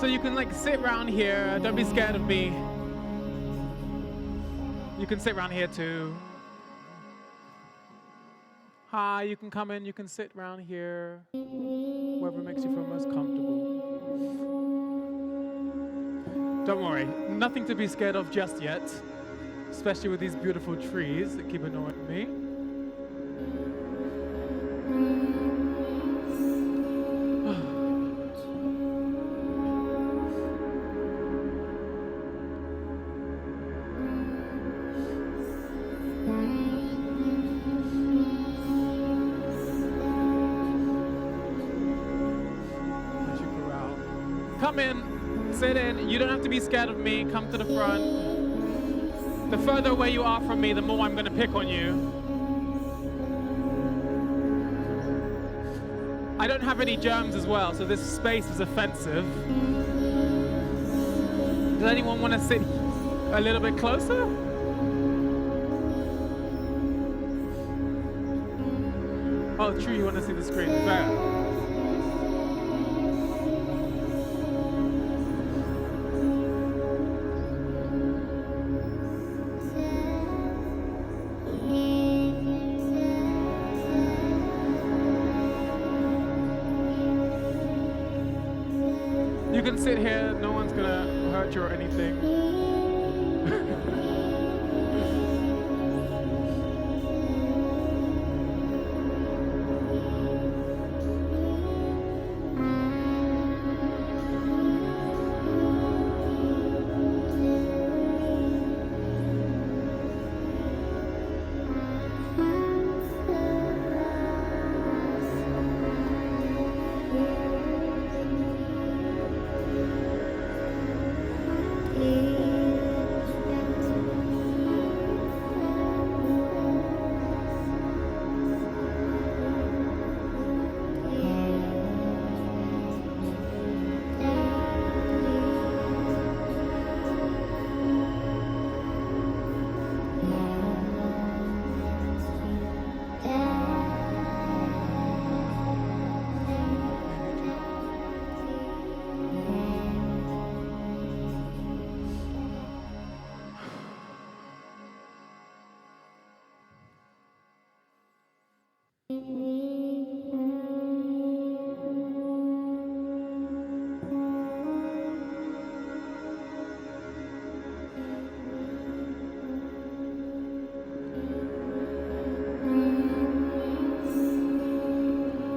So you can like sit around here. Don't be scared of me. You can sit around here too. Hi, you can come in. You can sit around here. Wherever makes you feel most comfortable. Don't worry, nothing to be scared of just yet. Especially with these beautiful trees that keep annoying me. Come in, sit in. You don't have to be scared of me. Come to the front. The further away you are from me, the more I'm going to pick on you. I don't have any germs as well, so this space is offensive. Does anyone want to sit a little bit closer? Oh, true, you want to see the screen. Fair. You can sit here, no one's gonna hurt you or anything.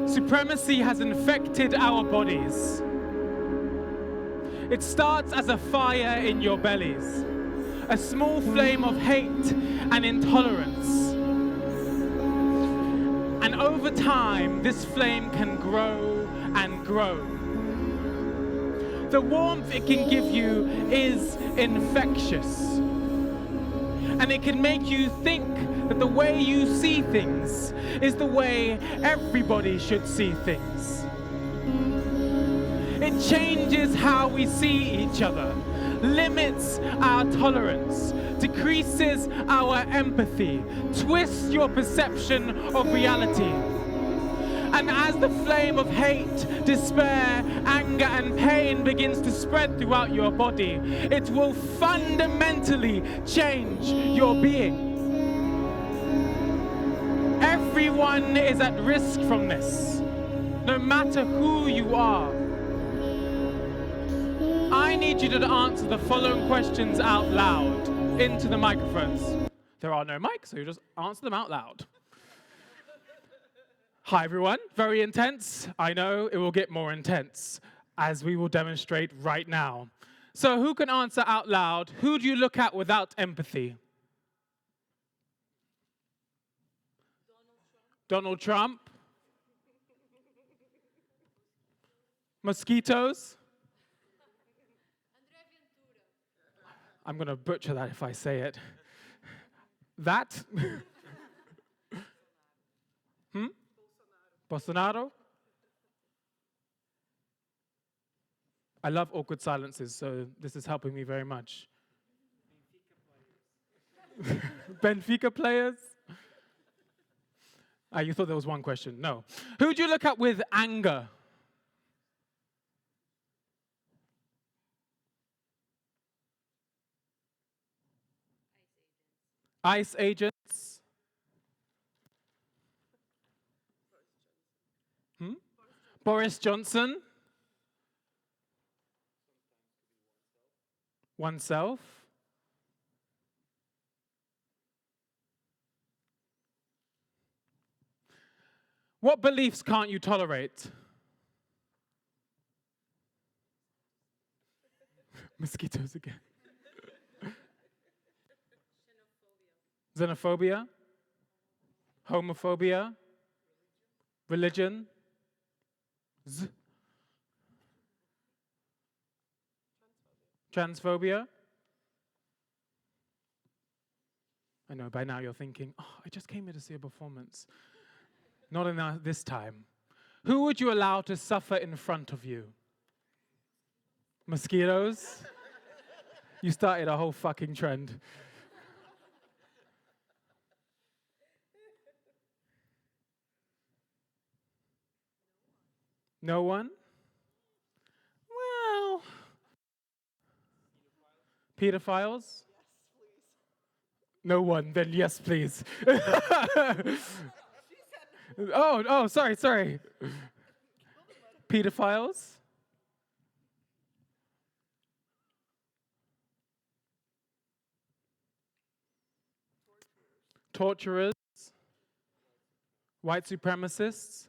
Supremacy has infected our bodies. It starts as a fire in your bellies, a small flame of hate and intolerance. And over time, this flame can grow and grow. The warmth it can give you is infectious. And it can make you think that the way you see things is the way everybody should see things. It changes how we see each other, limits our tolerance, decreases our empathy, twists your perception of reality. And as the flame of hate, despair, anger, and pain begins to spread throughout your body, it will fundamentally change your being. Everyone is at risk from this, no matter who you are. I need you to answer the following questions out loud into the microphones. There are no mics, so you just answer them out loud. Hi everyone, very intense. I know it will get more intense as we will demonstrate right now. So who can answer out loud? Who do you look at without empathy? Donald Trump? Mosquitoes? I'm going to butcher that if I say it. That? Bolsonaro? I love awkward silences, so this is helping me very much. Benfica players? You thought there was one question. No. Who do you look at with anger? ICE agents. Boris Johnson. Oneself. What beliefs can't you tolerate? Mosquitoes again. Xenophobia. Homophobia. Religion. Transphobia. I know, by now you're thinking, oh, I just came here to see a performance. Not in this time. Who would you allow to suffer in front of you? Mosquitoes? You started a whole fucking trend. No one? Well... Pedophiles? No one, then yes, please. Oh, sorry. Pedophiles? Torturers? White supremacists?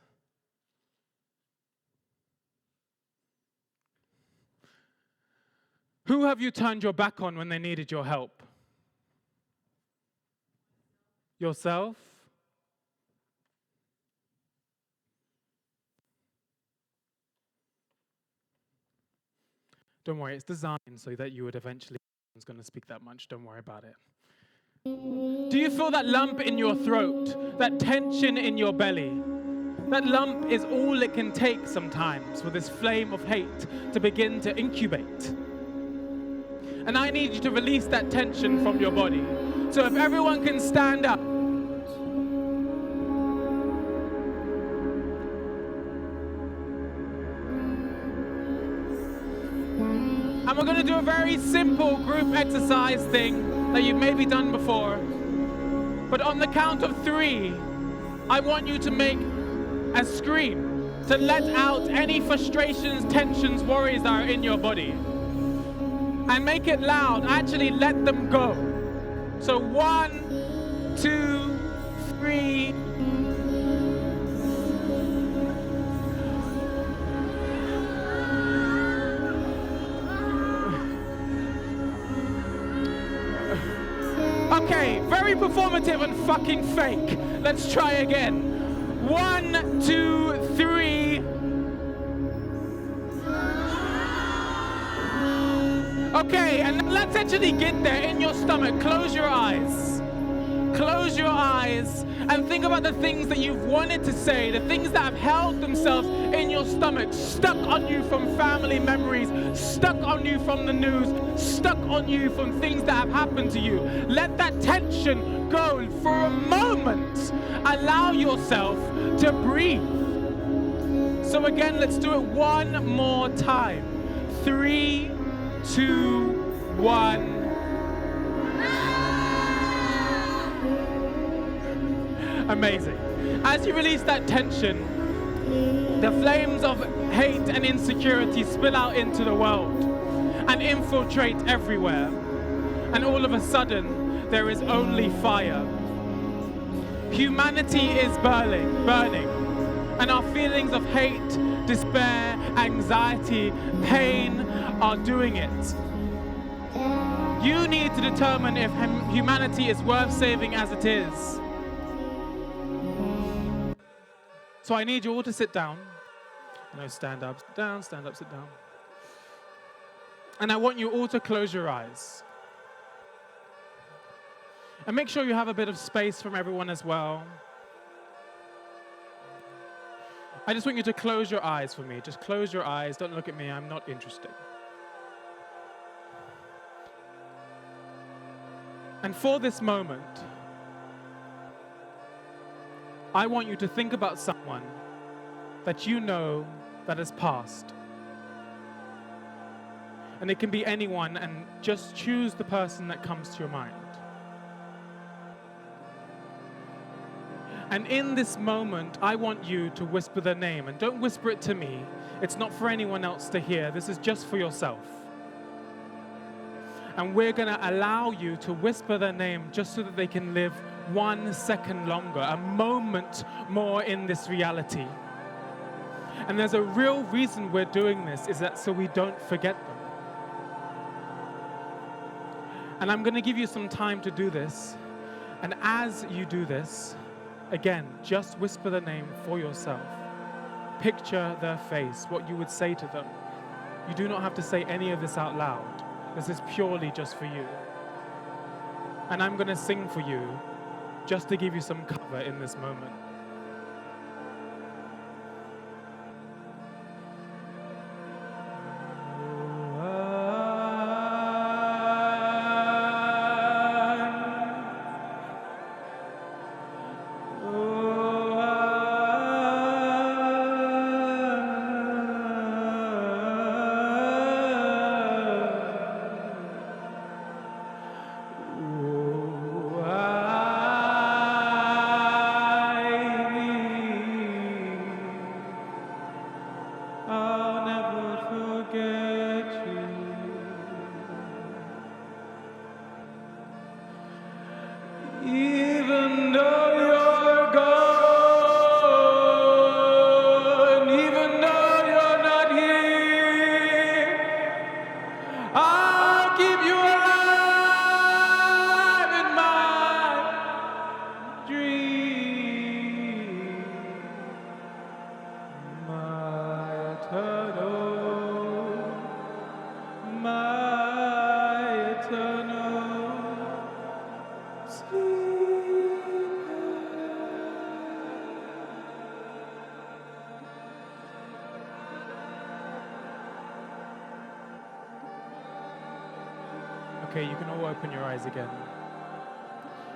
Who have you turned your back on when they needed your help? Yourself? Don't worry, it's designed so that you would eventually... It's going to speak that much, don't worry about it. Do you feel that lump in your throat, that tension in your belly? That lump is all it can take sometimes for this flame of hate to begin to incubate. And I need you to release that tension from your body. So if everyone can stand up. And we're going to do a very simple group exercise thing that you've maybe done before. But on the count of 3, I want you to make a scream to let out any frustrations, tensions, worries that are in your body. And make it loud. Actually, let them go. So 1, 2, 3. Okay, very performative and fucking fake. Let's try again. 1, 2, 3. Okay, and let's actually get there in your stomach. Close your eyes. Close your eyes and think about the things that you've wanted to say, the things that have held themselves in your stomach, stuck on you from family memories, stuck on you from the news, stuck on you from things that have happened to you. Let that tension go for a moment. Allow yourself to breathe. So again, let's do it one more time. 3, 2, 1. Amazing. As you release that tension, the flames of hate and insecurity spill out into the world and infiltrate everywhere. And all of a sudden, there is only fire. Humanity is burning. And our feelings of hate, despair, anxiety, pain are doing it. You need to determine if humanity is worth saving as it is. So I need you all to sit down. No, stand up, sit down, stand up, sit down. And I want you all to close your eyes. And make sure you have a bit of space from everyone as well. I just want you to close your eyes for me. Just close your eyes. Don't look at me. I'm not interested. And for this moment, I want you to think about someone that you know that has passed. And it can be anyone, and just choose the person that comes to your mind. And in this moment, I want you to whisper their name. And don't whisper it to me. It's not for anyone else to hear. This is just for yourself. And we're going to allow you to whisper their name just so that they can live 1 second longer, a moment more in this reality. And there's a real reason we're doing this, is that so we don't forget them. And I'm going to give you some time to do this. And as you do this, again, just whisper the name for yourself. Picture their face, what you would say to them. You do not have to say any of this out loud. This is purely just for you. And I'm going to sing for you just to give you some cover in this moment. Okay, you can all open your eyes again.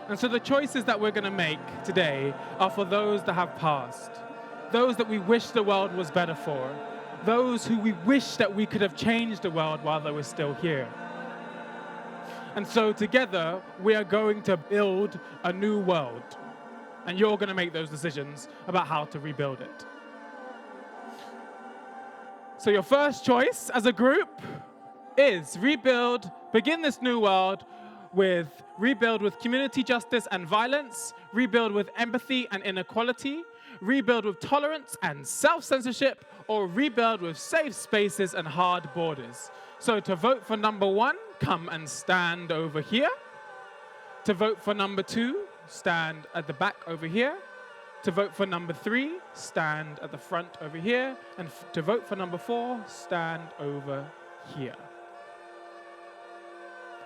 And so the choices that we're going to make today are for those that have passed, those that we wish the world was better for, those who we wish that we could have changed the world while they were still here. And so together, we are going to build a new world. And you're going to make those decisions about how to rebuild it. So your first choice as a group is begin this new world rebuild with community justice and violence, rebuild with empathy and inequality, rebuild with tolerance and self-censorship, or rebuild with safe spaces and hard borders. So to vote for number 1, come and stand over here. To vote for number 2, stand at the back over here. To vote for number 3, stand at the front over here. And to vote for number 4, stand over here.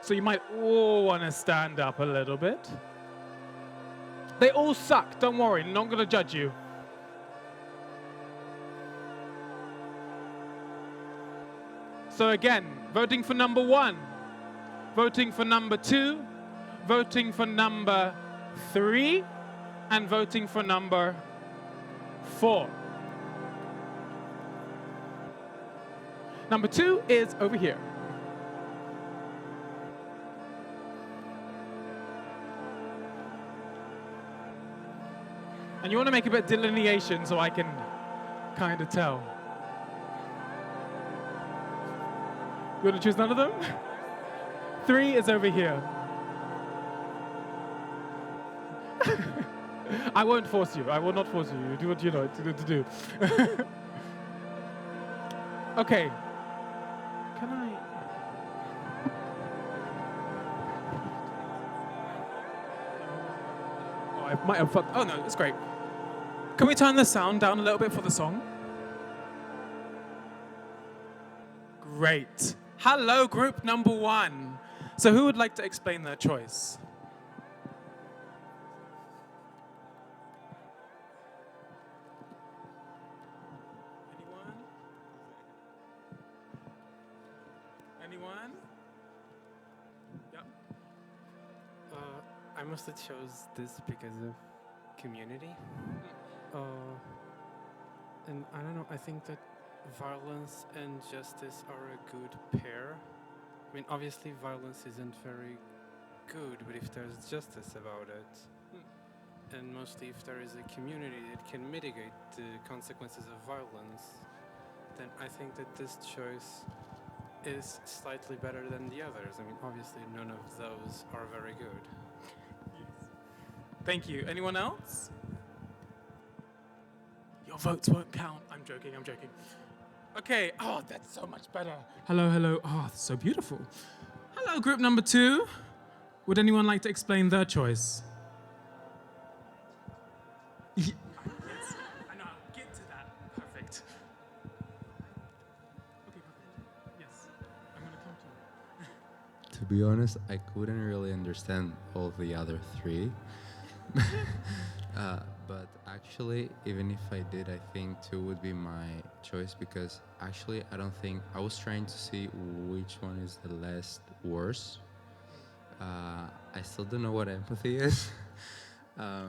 So you might all want to stand up a little bit. They all suck, don't worry, I'm not going to judge you. So again, voting for number 1, voting for number 2, voting for number 3, and voting for number 4. Number 2 is over here. And you want to make a bit of delineation so I can kind of tell. You want to choose none of them? 3 is over here. I won't force you. I will not force you. You do what you know to do. Okay. Can I? Oh, I might have fucked. Oh no, it's great. Can we turn the sound down a little bit for the song? Great. Hello, group number 1. So who would like to explain their choice? Anyone? Yep. I mostly chose this because of community. And I don't know, I think that violence and justice are a good pair. I mean, obviously violence isn't very good, but if there's justice about it, and mostly if there is a community that can mitigate the consequences of violence, then I think that this choice is slightly better than the others. I mean, obviously none of those are very good. Thank you. Anyone else? Your votes won't count. I'm joking. Okay. Oh, that's so much better. Hello. Oh, that's so beautiful. Hello, group number 2. Would anyone like to explain their choice? Yes, I know. I'll get to that. Perfect. Okay, perfect. Yes, I'm going to come to you. To be honest, I couldn't really understand all the other 3. But actually, even if I did, I think 2 would be my choice, because actually I was trying to see which one is the less worse. I still don't know what empathy is. I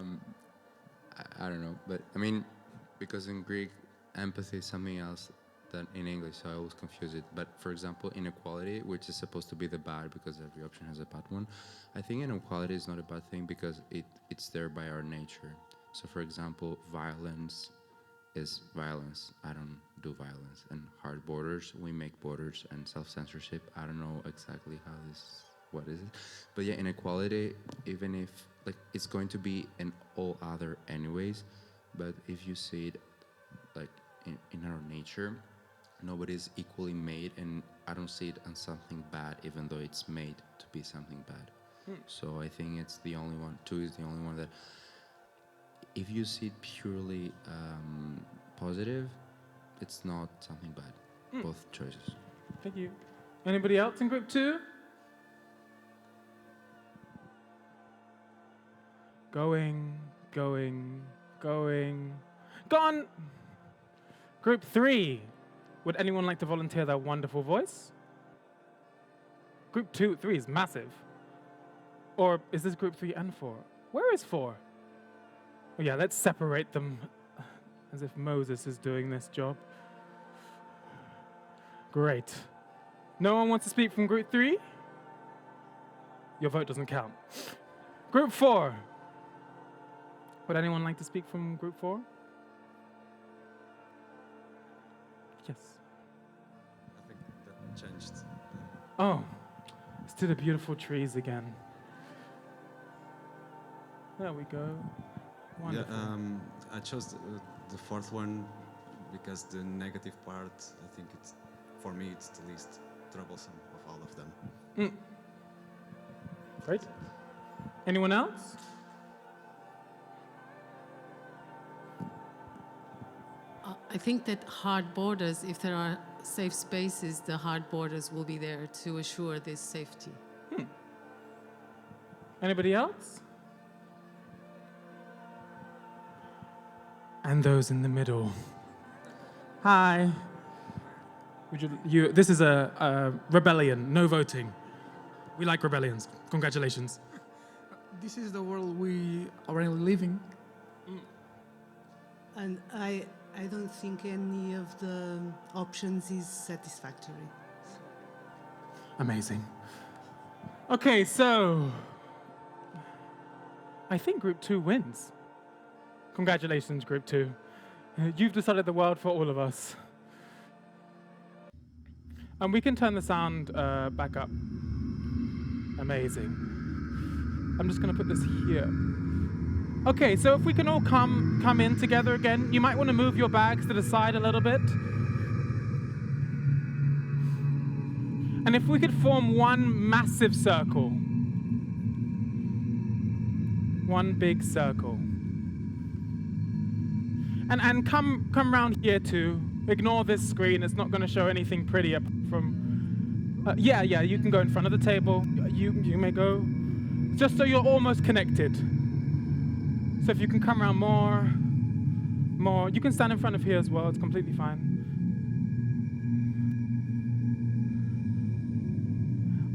don't know, but I mean, because in Greek, empathy is something else than in English, so I always confuse it. But for example, inequality, which is supposed to be the bad, because every option has a bad one, I think inequality is not a bad thing because it's there by our nature. So for example, violence is violence. I don't do violence. And hard borders, we make borders. And self-censorship, I don't know exactly what is it. But yeah, inequality, even if, like, it's going to be an all other anyways, but if you see it, like, in our nature, nobody's equally made, and I don't see it as something bad, even though it's made to be something bad. So I think it's the only one, 2 is the only one that, if you see it purely positive, it's not something bad. Both choices. Thank you. Anybody else in group 2? Going. Gone! Group 3. Would anyone like to volunteer their wonderful voice? Group 3 is massive. Or is this group 3 and 4? Where is 4? Oh yeah, let's separate them as if Moses is doing this job. Great. No one wants to speak from group 3? Your vote doesn't count. Group 4. Would anyone like to speak from group 4? Yes. I think that changed. Oh, it's to the beautiful trees again. There we go. Wonderful. Yeah, I chose the 4th one because the negative part, I think for me, it's the least troublesome of all of them. Great. Anyone else? I think that hard borders, if there are safe spaces, the hard borders will be there to assure this safety. Anybody else? And those in the middle. Hi. This is a rebellion, no voting. We like rebellions. Congratulations. This is the world we are really living. And I don't think any of the options is satisfactory. Amazing. Okay, so I think group 2 wins. Congratulations, group 2. You've decided the world for all of us. And we can turn the sound back up. Amazing. I'm just going to put this here. Okay, so if we can all come in together again, you might want to move your bags to the side a little bit. And if we could form one massive circle. One big circle. And come round here too. Ignore this screen, it's not going to show anything pretty apart from... yeah, you can go in front of the table. You may go, just so you're almost connected. So if you can come around more, you can stand in front of here as well, it's completely fine.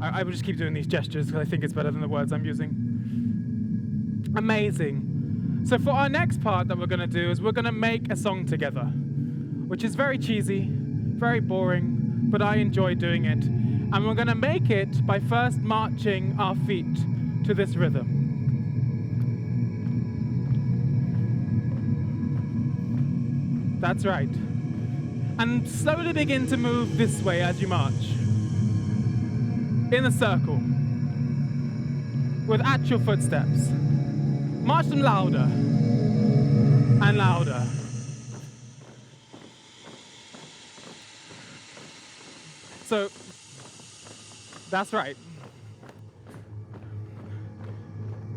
I will just keep doing these gestures because I think it's better than the words I'm using. Amazing. So for our next part that we're going to do is we're going to make a song together, which is very cheesy, very boring, but I enjoy doing it. And we're going to make it by first marching our feet to this rhythm. That's right. And slowly begin to move this way as you march. In a circle. With actual footsteps. March them louder. And louder. So, that's right.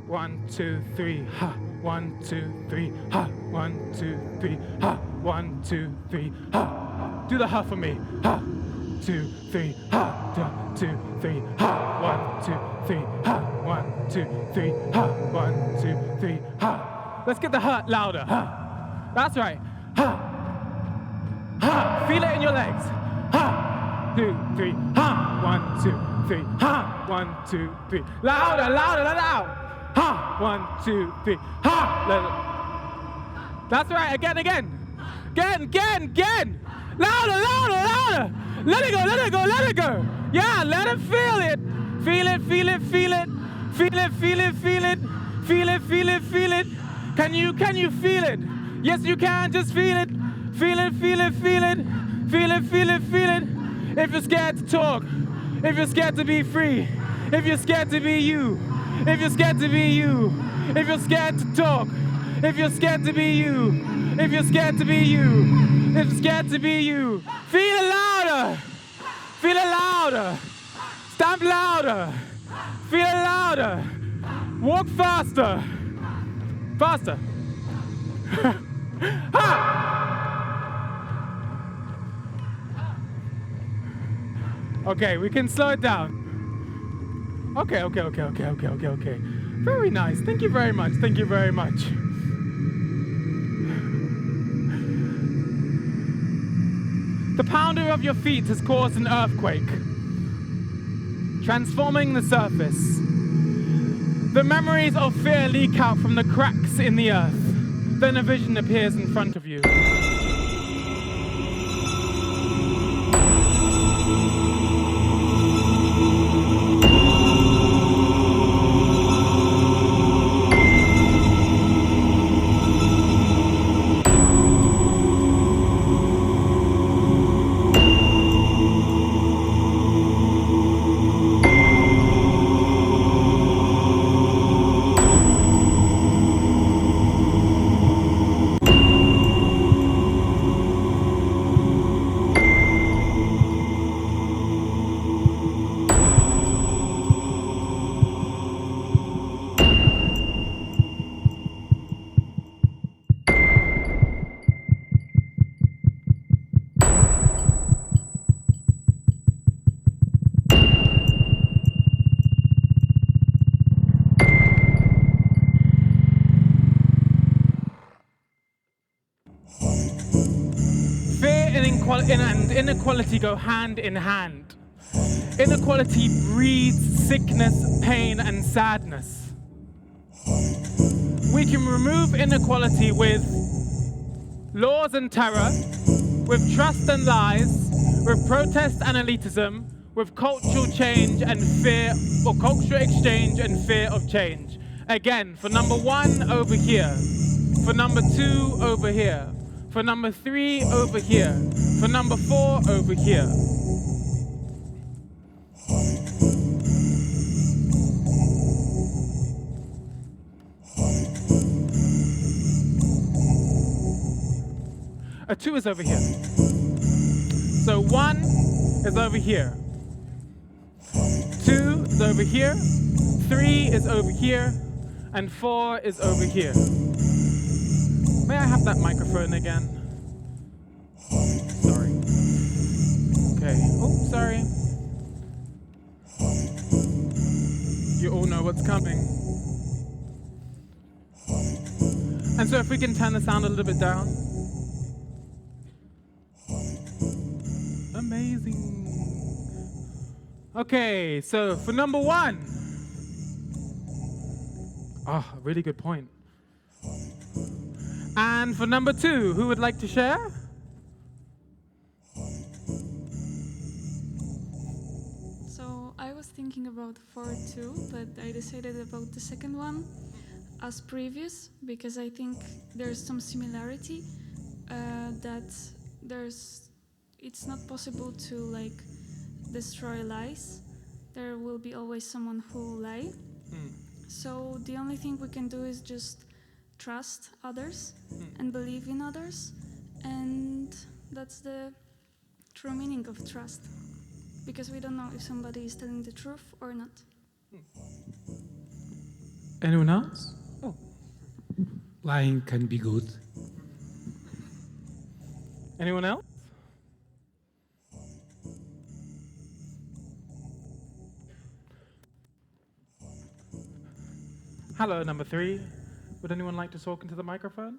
1, 2, 3, ha. 1, 2, 3, ha. 1, 2, 3, ha. 1, 2, 3, ha. Do the ha for me. Ha. 2, 3, ha. 2, 3, ha. 1, 2, 3, ha. 1, 2, 3, ha. 1, 2, 3, ha. Let's get the ha louder. Ha. That's right. Ha. Ha. Feel it in your legs. Ha. 2, 3, ha. 1, 2, 3, ha. 1, 2, 3. Louder, louder, let it out. Ha! 1, 2, 3. Ha! Let it. That's right. Again, again. Again. Louder, louder, louder. Let it go, let it go, let it go. Yeah, let it feel it. Feel it, feel it, feel it. Feel it, feel it, feel it. Feel it, feel it, feel it. Can you feel it? Yes, you can. Just feel it. Feel it, feel it, feel it. Feel it, feel it, feel it. If you're scared to talk, if you're scared to be free, if you're scared to be you, if you're scared to be you, if you're scared to talk, if you're scared to be you, if you're scared to be you, if you're scared to be you, feel it louder, feel it louder, stamp louder, feel it louder, walk faster, faster. Ha! Okay, we can slow it down. Okay. Very nice. Thank you very much. Thank you very much. The pounder of your feet has caused an earthquake, transforming the surface. The memories of fear leak out from the cracks in the earth. Then a vision appears in front of you. And inequality go hand in hand. Inequality breeds sickness, pain, and sadness. We can remove inequality with laws and terror, with trust and lies, with protest and elitism, with cultural change and fear, or cultural exchange and fear of change. Again, for number 1 over here, for number 2 over here, for number 3 over here, for number 4 over here. A 2 is over here. So 1 is over here. 2 is over here. 3 is over here. And 4 is over here. May I have that microphone again? Sorry. Okay. Oh, sorry. You all know what's coming. And so if we can turn the sound a little bit down. Amazing. Okay, so for number 1. Ah, really good point. And for number 2, who would like to share? So I was thinking about 4 too, but I decided about the second one as previous because I think there's some similarity. that it's not possible to like destroy lies. There will be always someone who lie. So the only thing we can do is just trust others and believe in others, and that's the true meaning of trust, because we don't know if somebody is telling the truth or not. Anyone else? Lying can be good. Anyone else? Hello, number 3. Would anyone like to talk into the microphone?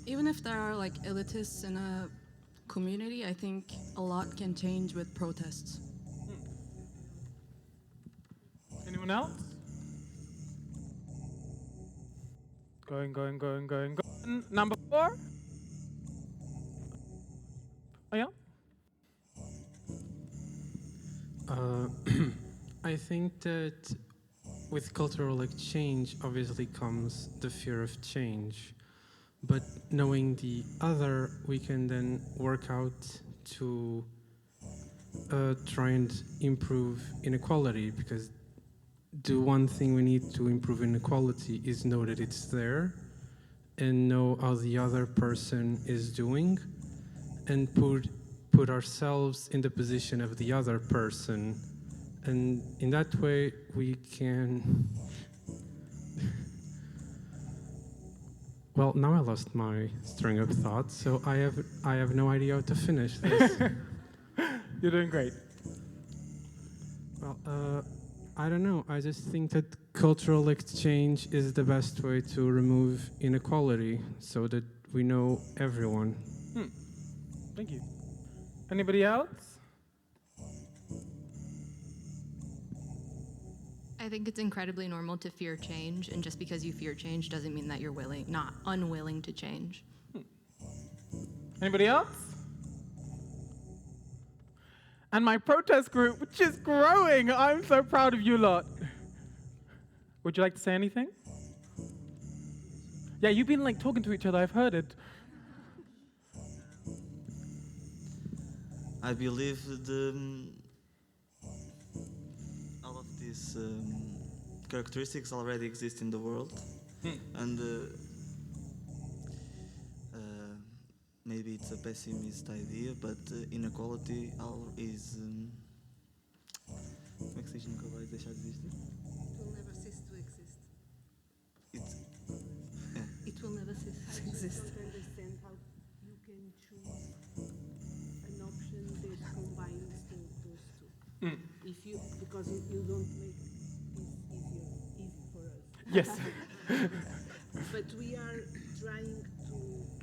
Even if there are like elitists in a community, I think a lot can change with protests. Anyone else? Going. Number 4? Oh, yeah? I think that with cultural exchange obviously comes the fear of change. But knowing the other, we can then work out to try and improve inequality, because the one thing we need to improve inequality is know that it's there and know how the other person is doing, and put ourselves in the position of the other person. And in that way, we can... Well, now I lost my string of thoughts, so I have no idea how to finish this. You're doing great. Well, I don't know. I just think that cultural exchange is the best way to remove inequality, so that we know everyone. Thank you. Anybody else? I think it's incredibly normal to fear change, and just because you fear change doesn't mean that you're not unwilling to change. Anybody else? And my protest group, which is growing. I'm so proud of you lot. Would you like to say anything? Yeah, you've been like talking to each other, I've heard it. I believe all of these characteristics already exist in the world, and maybe it's a pessimist idea, but inequality is como é que se diz, nunca vai deixar de existir? It will never cease to exist. It will never cease to exist. I don't understand how you can choose an option that combines those two. Because you don't make this easy for us. Yes. But we are trying to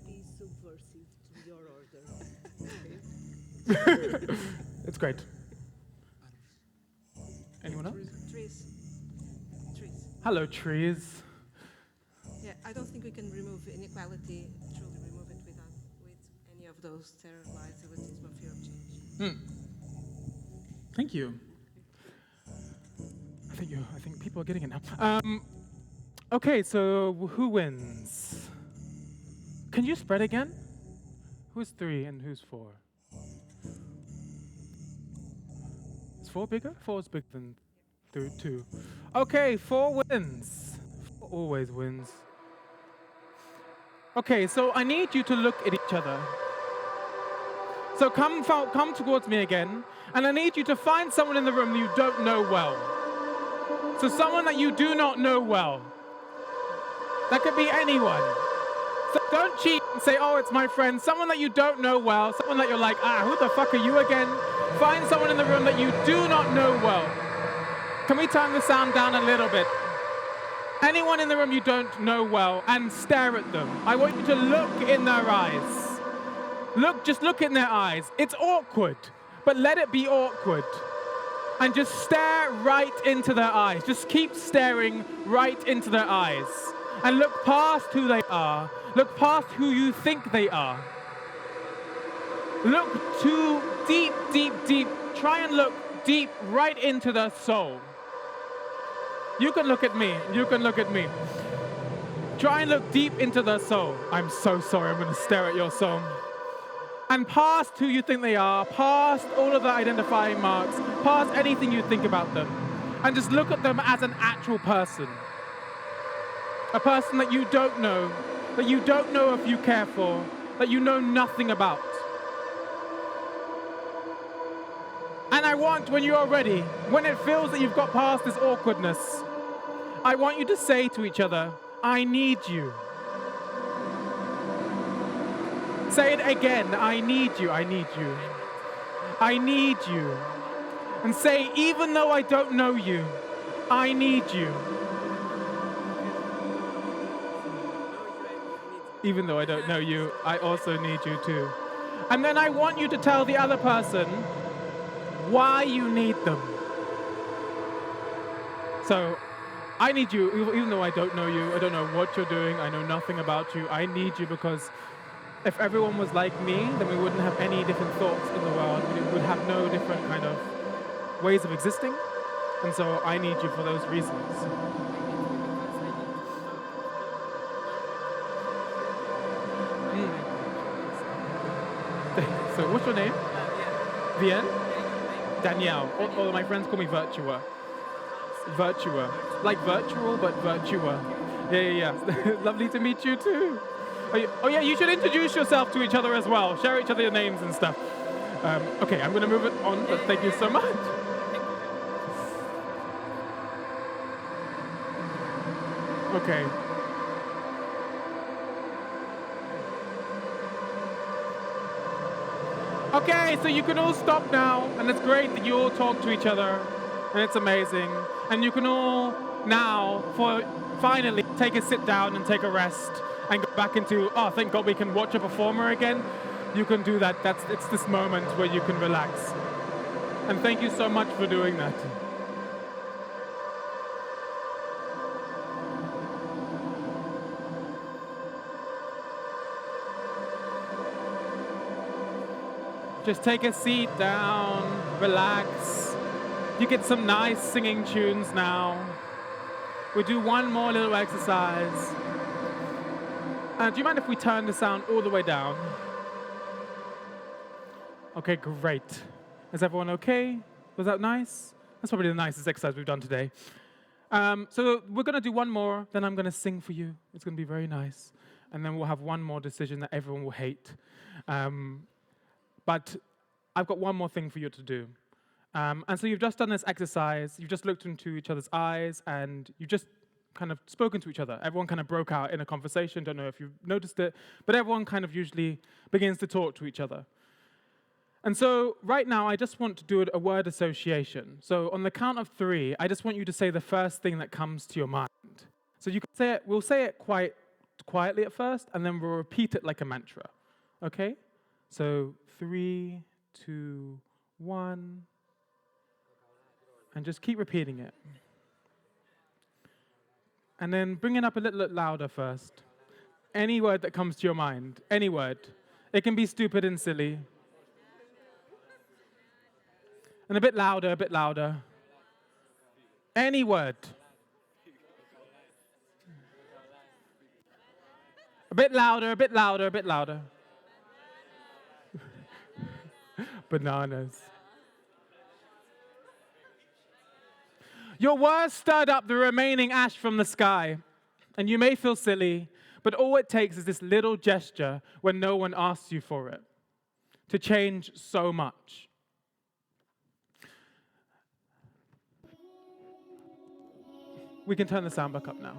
be subversive to your order. Okay? It's great. Anyone else? Trees. Hello, trees. Yeah, I don't think we can remove inequality, truly remove it with any of those sterilized elitism or fear of change. Thank you. I think people are getting it now. Okay, so who wins? Can you spread again? Who's 3 and who's 4? Is 4 bigger? 4 is bigger than 2. Okay, 4 wins. 4 always wins. Okay, so I need you to look at each other. So come towards me again, and I need you to find someone in the room that you don't know well. So someone that you do not know well. That could be anyone. So don't cheat and say, oh, it's my friend. Someone that you don't know well, someone that you're like, who the fuck are you again? Find someone in the room that you do not know well. Can we turn the sound down a little bit? Anyone in the room you don't know well, and stare at them. I want you to look in their eyes. Just look in their eyes. It's awkward, but let it be awkward. And just stare right into their eyes. Just keep staring right into their eyes. And look past who they are. Look past who you think they are. Look too deep. Try and look deep right into their soul. You can look at me. You can look at me. Try and look deep into their soul. I'm so sorry. I'm going to stare at your soul. And past who you think they are, past all of the identifying marks, past anything you think about them, and just look at them as an actual person. A person that you don't know if you care for, that you know nothing about. And I want, when you're ready, when it feels that you've got past this awkwardness, I want you to say to each other, I need you. Say it again, I need you, I need you. I need you. And say, even though I don't know you, I need you. Even though I don't know you, I also need you too. And then I want you to tell the other person why you need them. So, I need you, even though I don't know you, I don't know what you're doing, I know nothing about you, I need you because if everyone was like me, then we wouldn't have any different thoughts in the world, we would have no different kind of ways of existing, and so I need you for those reasons. So what's your name? Vienne? Danielle. All my friends call me Virtua. Virtua. Like virtual, but Virtua. Yeah. Lovely to meet you too. Oh yeah, you should introduce yourself to each other as well. Share each other your names and stuff. Okay, I'm going to move it on, but thank you so much. Okay. Okay, so you can all stop now, and it's great that you all talk to each other, and it's amazing. And you can all now, finally, take a sit down and take a rest, and go back into, oh, thank God we can watch a performer again. You can do that. It's this moment where you can relax. And thank you so much for doing that. Just take a seat down, relax. You get some nice singing tunes now. We do one more little exercise. Do you mind if we turn the sound all the way down? Okay, great. Is everyone okay? Was that nice? That's probably the nicest exercise we've done today. So we're going to do one more, then I'm going to sing for you. It's going to be very nice. And then we'll have one more decision that everyone will hate. But I've got one more thing for you to do. And so you've just done this exercise, you've just looked into each other's eyes, and you've just kind of spoken to each other. Everyone kind of broke out in a conversation, don't know if you've noticed it, but everyone kind of usually begins to talk to each other. And so right now, I just want to do a word association. So on the count of 3, I just want you to say the first thing that comes to your mind. So you can say it, we'll say it quite quietly at first, and then we'll repeat it like a mantra. Okay? So 3, 2, 1, and just keep repeating it. And then bring it up a little louder first. Any word that comes to your mind, any word. It can be stupid and silly. And a bit louder, a bit louder. Any word. A bit louder, a bit louder, a bit louder. Bananas. Your words stirred up the remaining ash from the sky, and you may feel silly, but all it takes is this little gesture when no one asks you for it to change so much. We can turn the sound back up now.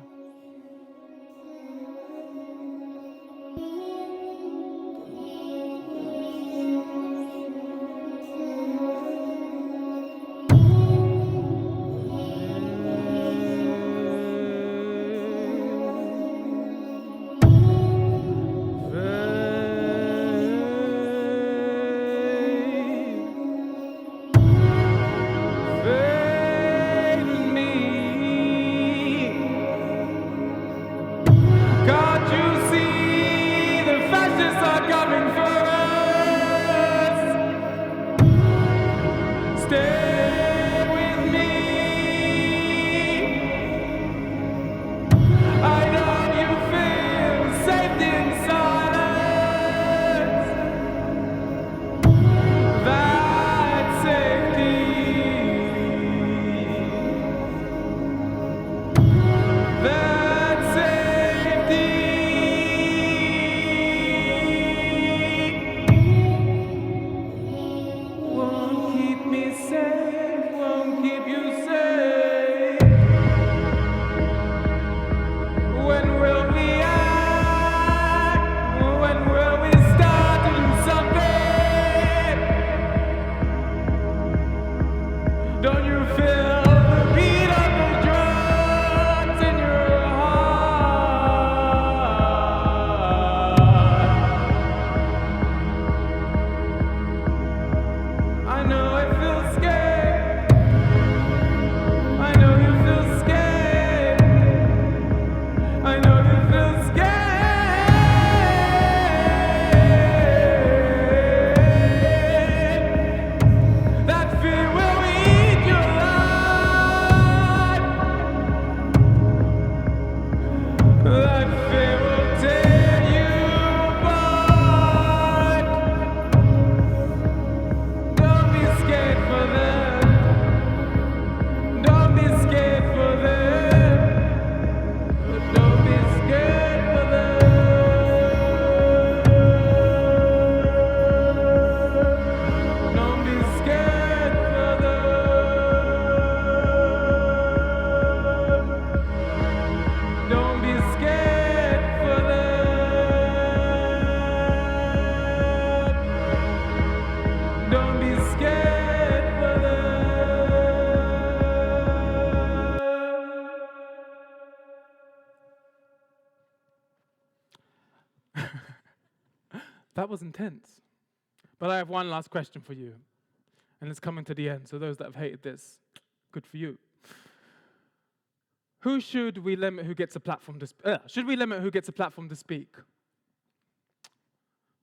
That was intense. But I have one last question for you. And it's coming to the end, so those that have hated this, good for you. Who should we limit who gets a platform to should we limit who gets a platform to speak?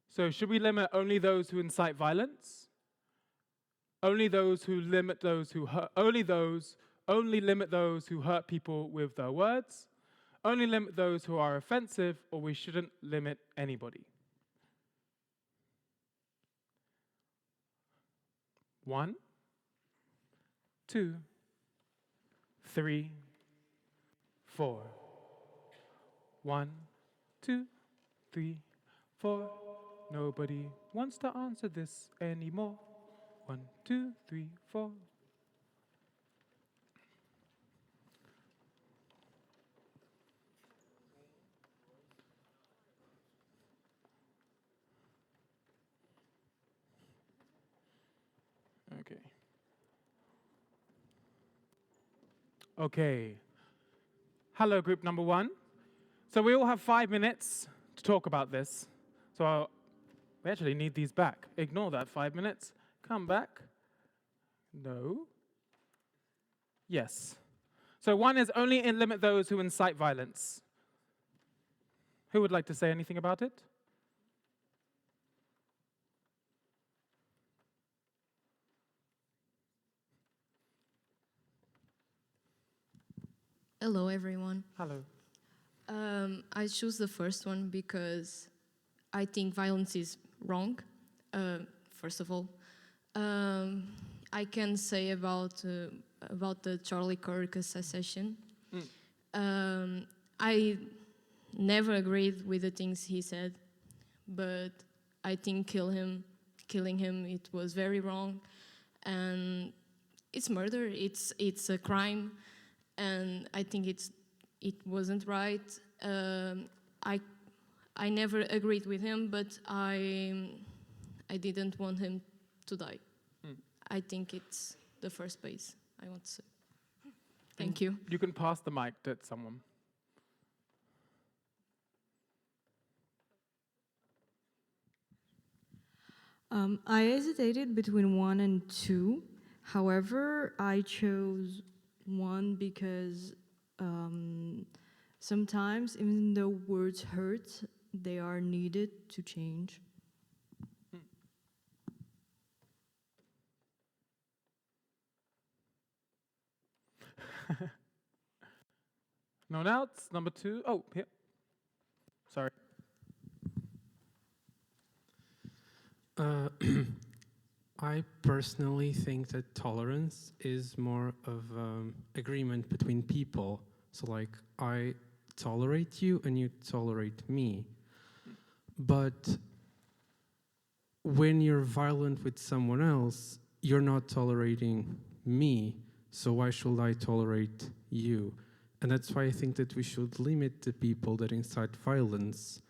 So should we limit only those who incite violence? Only those who limit those who hurt, only limit those who hurt people with their words? Only limit those who are offensive, or we shouldn't limit anybody? 1, 2, 3, 4. 1, 2, 3, 4. Nobody wants to answer this anymore. 1, 2, 3, 4. Okay. Okay. Hello, group number 1. So we all have 5 minutes to talk about this. So we actually need these back. Ignore that 5 minutes. Come back. No. Yes. So 1 is only limit those who incite violence. Who would like to say anything about it? Hello, everyone. Hello. I choose the first one because I think violence is wrong, first of all. I can say about the Charlie Kirk assassination. I never agreed with the things he said, but I think killing him, it was very wrong, and it's murder. It's a crime, and I think it wasn't right. I never agreed with him, but I didn't want him to die. I think it's the first base I want to say. Thank you. You can pass the mic to someone. I hesitated between 1 and 2. However, I chose 1 because sometimes, even though words hurt, they are needed to change. No one else? Number 2? Oh, here. Sorry. I personally think that tolerance is more of agreement between people. So like, I tolerate you and you tolerate me. But when you're violent with someone else, you're not tolerating me. So why should I tolerate you? And that's why I think that we should limit the people that incite violence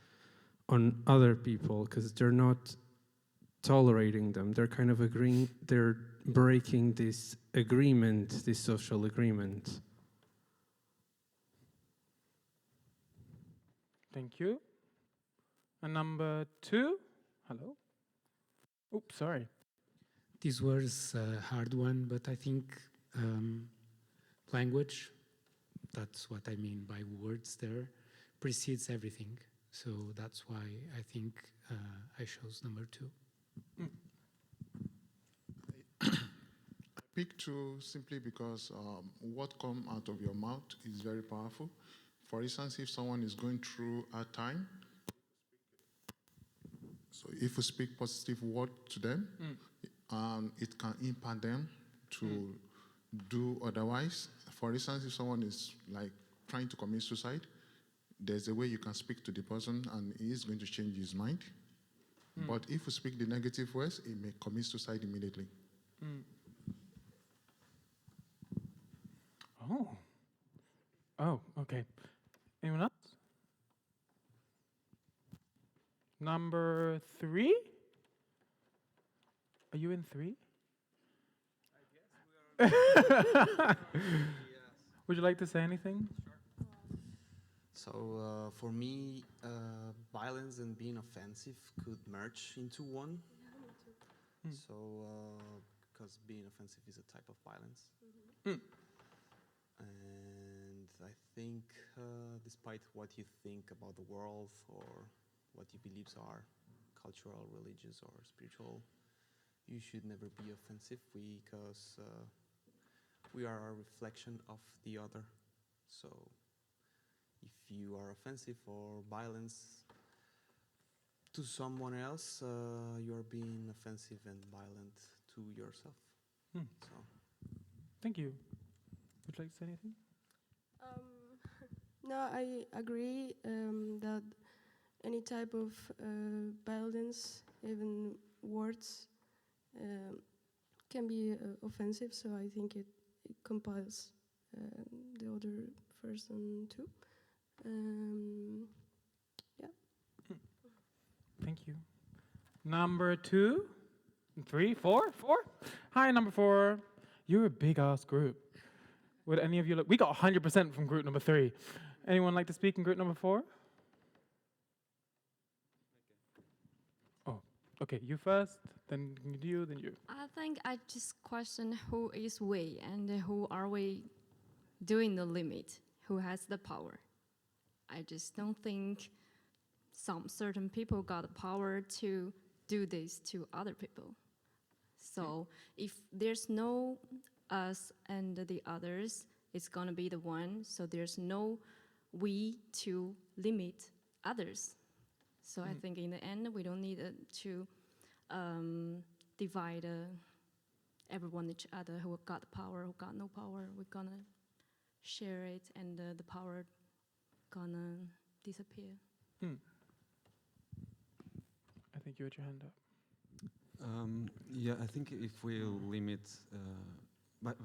on other people, because they're not tolerating them. They're kind of agreeing, they're breaking this agreement, this social agreement. Thank you. And number 2? Hello? Oops, sorry. This was a hard one, but I think language, that's what I mean by words there, precedes everything. So that's why I think I chose number 2. I picked 2 simply because what comes out of your mouth is very powerful. For instance, if someone is going through a time, so if you speak positive word to them, it can impact them to do otherwise. For instance, if someone is like trying to commit suicide, there's a way you can speak to the person and he is going to change his mind. But if you speak the negative words, he may commit suicide immediately. Oh, okay. Anyone else? Number 3? Are you in 3? I guess we are. Would you like to say anything? So for me, violence and being offensive could merge into one. So, because being offensive is a type of violence. And I think, despite what you think about the world or what your beliefs are, cultural, religious, or spiritual, you should never be offensive because we are a reflection of the other. So if you are offensive or violence to someone else, you are being offensive and violent to yourself. So. Thank you. Would you like to say anything? No, I agree that any type of violence, even words, can be offensive. So I think it compels the other person too. Yeah. Thank you. Number 2, 3, 4, 4. Hi, number 4. You're a big ass group. Would any of you look? We got 100% from group number 3. Anyone like to speak in group number 4? Oh, okay. You first, then you, then you. I think I just question who is we and who are we doing the limit, who has the power. I just don't think some certain people got the power to do this to other people. So if there's no us and the others, it's gonna be the one, so there's no we to limit others. So I think in the end, we don't need to divide everyone each other who got the power, who got no power. We're gonna share it, and the power gonna disappear. I think you had your hand up. Yeah, I think if we limit,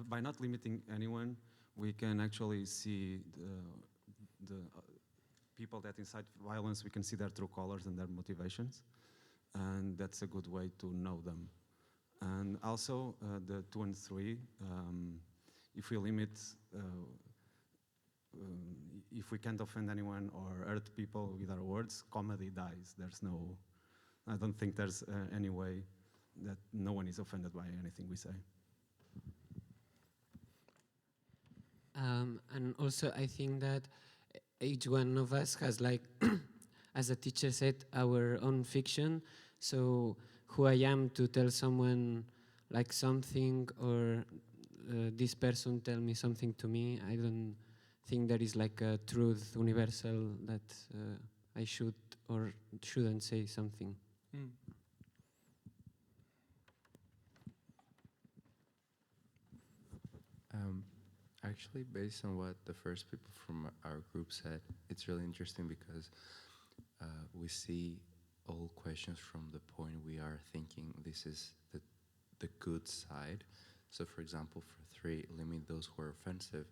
by not limiting anyone, we can actually see the people that incite violence. We can see their true colors and their motivations, and that's a good way to know them. And also the 2 and 3, if we limit, if we can't offend anyone or hurt people with our words, comedy dies. There's no, I don't think there's any way that no one is offended by anything we say. And also I think that each one of us has, like, as the teacher said, our own fiction. So who I am to tell someone like something, or this person tell me something to me, I don't think there is like a truth universal that I should or shouldn't say something. Actually, based on what the first people from our group said, it's really interesting because we see all questions from the point we are thinking this is the good side. So for example, for 3, limit those who are offensive.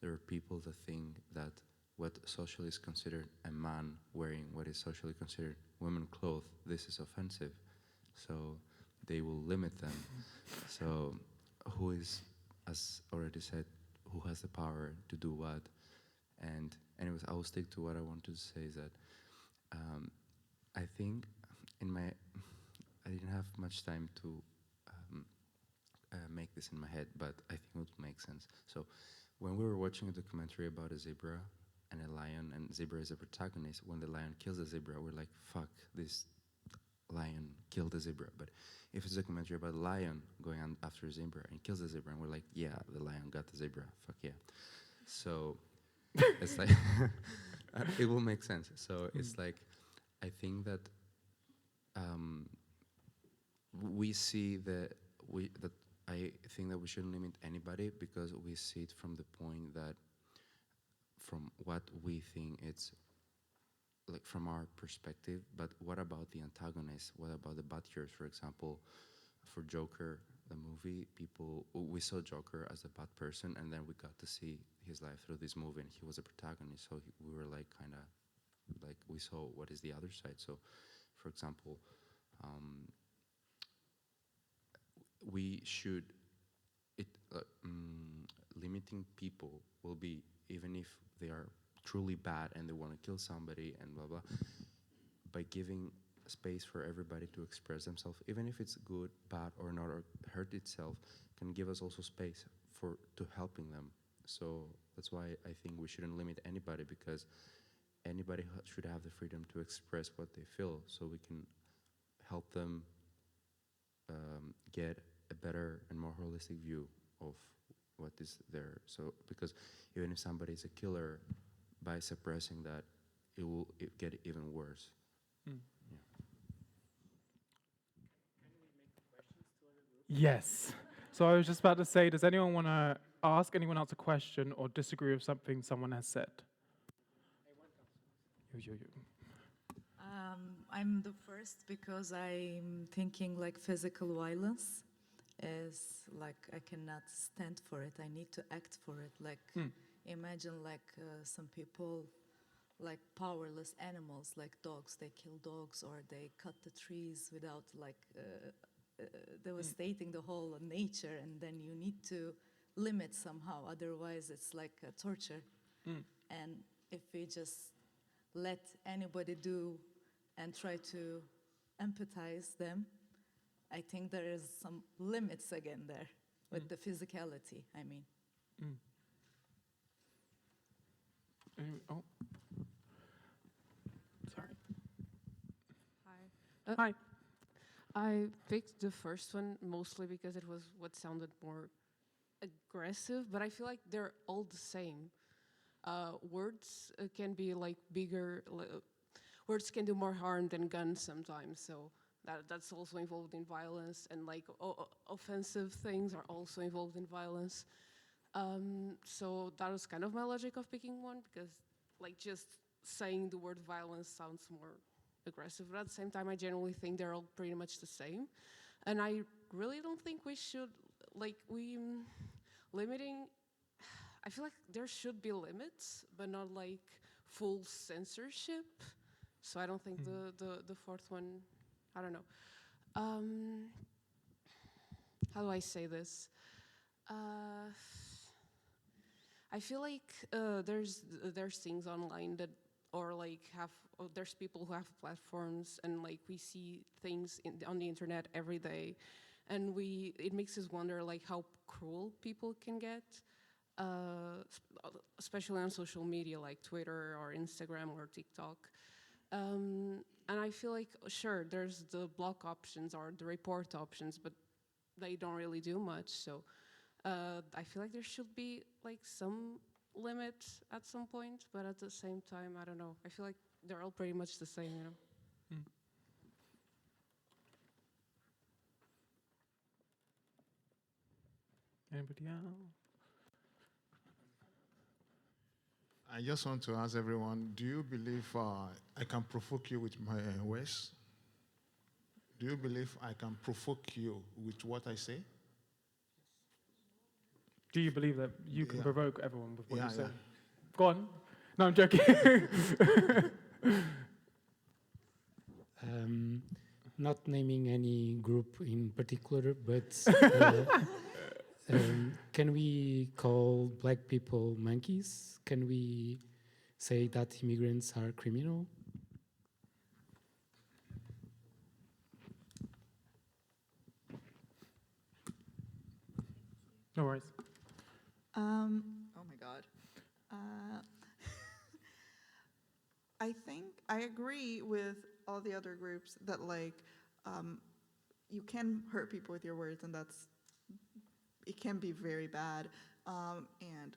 There are people that think that what socially is considered a man wearing what is socially considered women clothes, this is offensive. So they will limit them. So who is, as already said, who has the power to do what? And anyways, I will stick to what I wanted to say, is that I think I didn't have much time to make this in my head, but I think it would make sense. So when we were watching a documentary about a zebra and a lion, and zebra is a protagonist, when the lion kills the zebra, we're like, fuck, this lion killed the zebra. But if it's a documentary about a lion going on after a zebra and kills the zebra, and we're like, yeah, the lion got the zebra, fuck yeah. So it's like, it will make sense. So it's like, I think that I think that we shouldn't limit anybody, because we see it from the point that, from what we think it's like from our perspective. But what about the antagonist? What about the bad heroes? For example, for Joker, the movie, we saw Joker as a bad person, and then we got to see his life through this movie, and he was a protagonist. So we were like, kind of like, we saw what is the other side. So for example, we should, limiting people will be, even if they are truly bad and they want to kill somebody and blah blah, by giving space for everybody to express themselves, even if it's good, bad, or not, or hurt itself, can give us also space to helping them. So that's why I think we shouldn't limit anybody, because anybody should have the freedom to express what they feel, so we can help them get a better and more holistic view of what is there. So because even if somebody is a killer, by suppressing that, it will get even worse. Mm. Yeah. Yes. So I was just about to say, does anyone want to ask anyone else a question or disagree with something someone has said? You. I'm the first because I'm thinking like physical violence is like I cannot stand for it. I need to act for it. Like imagine like some people like powerless animals like dogs. They kill dogs or they cut the trees without like devastating the whole nature, and then you need to limit somehow. Otherwise, it's like torture. And if we just let anybody do and try to empathize them, I think there is some limits again there with the physicality, I mean. Oh. Sorry. Hi. Hi. I picked the first one mostly because it was what sounded more aggressive, but I feel like they're all the same. Words can be like bigger, words can do more harm than guns sometimes, so that's also involved in violence, and like offensive things are also involved in violence. So that was kind of my logic of picking one, because like just saying the word violence sounds more aggressive, but at the same time I generally think they're all pretty much the same. And I really don't think we should, like, limiting, I feel like there should be limits, but not like full censorship. So I don't think the fourth one, I don't know. How do I say this? I feel like there's things online that, or like there's people who have platforms, and like we see things on the internet every day, and it makes us wonder like how cruel people can get, especially on social media like Twitter or Instagram or TikTok. And I feel like, sure, there's the block options or the report options, but they don't really do much. So I feel like there should be like some limit at some point, but at the same time, I don't know. I feel like they're all pretty much the same, you know. Anybody else? I just want to ask everyone, do you believe I can provoke you with my words? Do you believe I can provoke you with what I say? Do you believe that you can provoke everyone with what you say? Yeah. Go on. No, I'm joking. Not naming any group in particular, but can we call black people monkeys? Can we say that immigrants are criminal? No worries. Oh my God. I think I agree with all the other groups that like you can hurt people with your words, and it can be very bad. And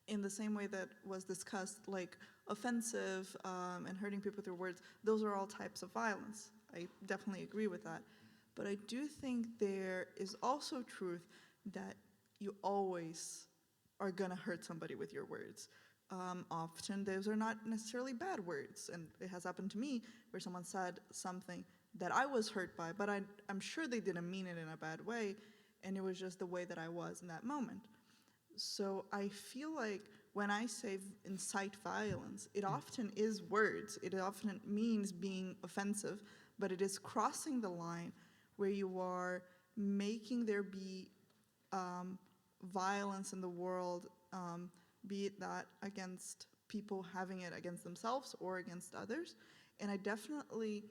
in the same way that was discussed, like offensive and hurting people with your words, those are all types of violence. I definitely agree with that. But I do think there is also truth that you always are gonna hurt somebody with your words. Often those are not necessarily bad words, and it has happened to me where someone said something that I was hurt by, but I'm sure they didn't mean it in a bad way, and it was just the way that I was in that moment. So I feel like when I say incite violence, it often is words. It often means being offensive, but it is crossing the line where you are making there be violence in the world, be it that against people having it against themselves or against others. And I definitely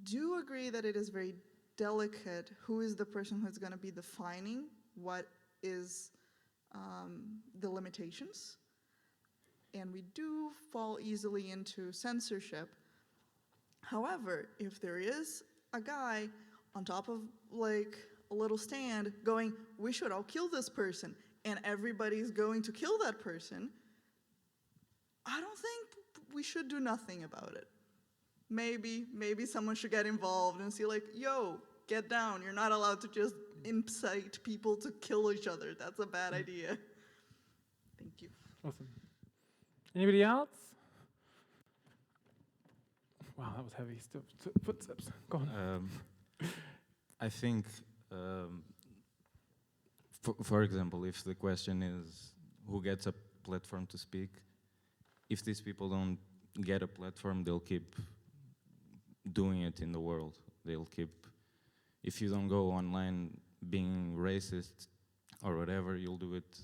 do agree that it is very delicate who is the person who's going to be defining what is the limitations. And we do fall easily into censorship. However, if there is a guy on top of like a little stand going, we should all kill this person, and everybody's going to kill that person, I don't think we should do nothing about it. Maybe someone should get involved and see like, yo, get down. You're not allowed to just incite people to kill each other. That's a bad idea. Thank you. Awesome. Anybody else? Wow, that was heavy. Still, footsteps. Go on. I think, for example, if the question is who gets a platform to speak, if these people don't get a platform, they'll keep doing it in the world. They'll keep, if you don't go online being racist or whatever, you'll do it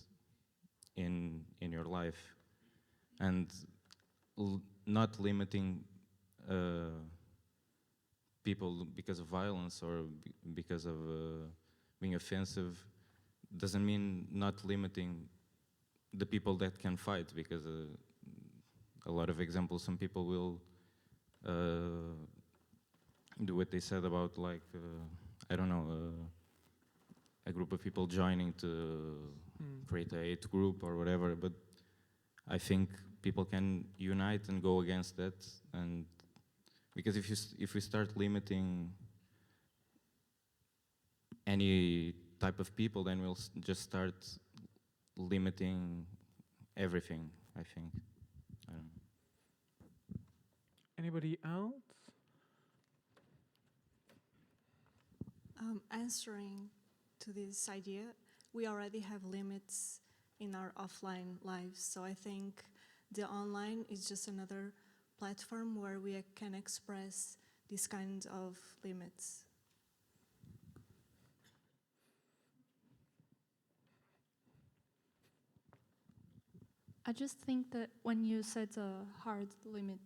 in your life. And not limiting people because of violence or because of being offensive doesn't mean not limiting the people that can fight, because a lot of examples, some people will do what they said about, like, I don't know, a group of people joining to create a hate group or whatever, but I think people can unite and go against that. And because if we start limiting any type of people, then we'll just start limiting everything, I think. I don't know. Anybody else? Answering to this idea, we already have limits in our offline lives, so I think the online is just another platform where we can express these kinds of limits. I just think that when you set a hard limit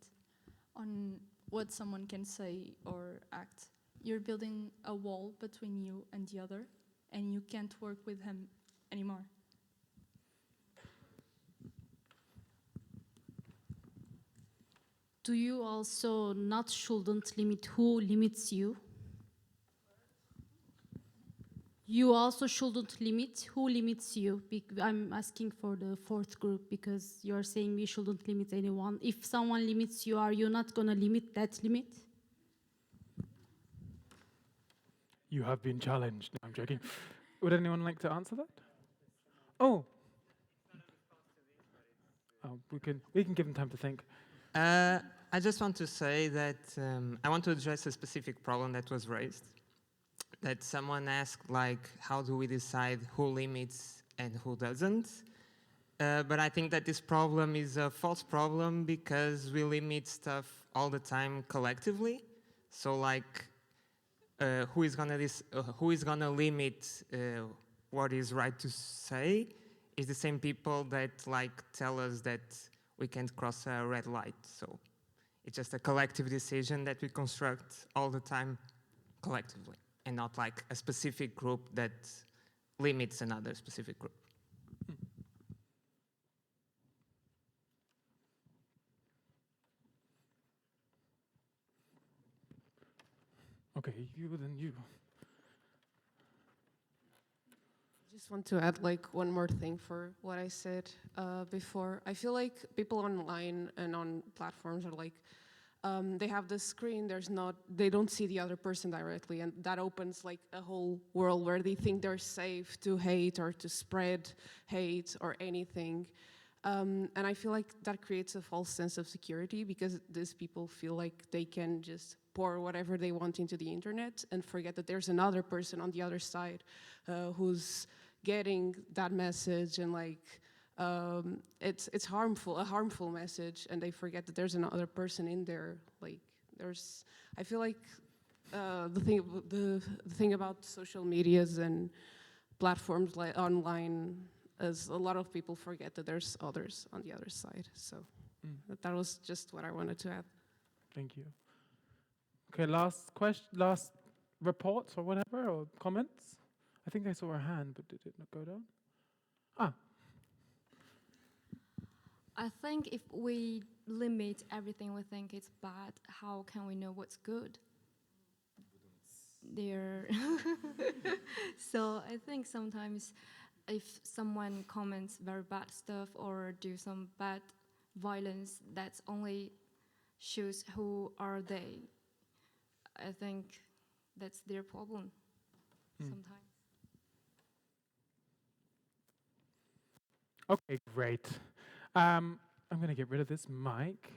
on what someone can say or act, you're building a wall between you and the other, and you can't work with him anymore. Do you also shouldn't limit who limits you? You also shouldn't limit who limits you. I'm asking for the fourth group because you're saying we shouldn't limit anyone. If someone limits you, are you not going to limit that limit? You have been challenged. No, I'm joking. Would anyone like to answer that? Oh. We can give them time to think. I just want to say that I want to address a specific problem that was raised. That someone asked, like, how do we decide who limits and who doesn't? But I think that this problem is a false problem because we limit stuff all the time collectively. So, like, who is gonna limit what is right to say is the same people that, like, tell us that we can't cross a red light. So it's just a collective decision that we construct all the time collectively, and not like a specific group that limits another specific group. Okay, you then you. I just want to add like one more thing for what I said before. I feel like people online and on platforms are like, they have the screen, they don't see the other person directly, and that opens like a whole world where they think they're safe to hate or to spread hate or anything. And I feel like that creates a false sense of security because these people feel like they can just pour whatever they want into the internet and forget that there's another person on the other side who's getting that message, and like it's a harmful message, and they forget that there's another person in there. Like I feel like the thing about social medias and platforms like online as a lot of people forget that there's others on the other side. So that was just what I wanted to add. Thank you. Okay, last question, last reports or whatever, or comments? I think I saw a hand, but did it not go down? Ah. I think if we limit everything we think is bad, how can we know what's good? There. So I think sometimes if someone comments very bad stuff or do some bad violence, that's only shows who are they. I think that's their problem sometimes. Okay, great. I'm going to get rid of this mic.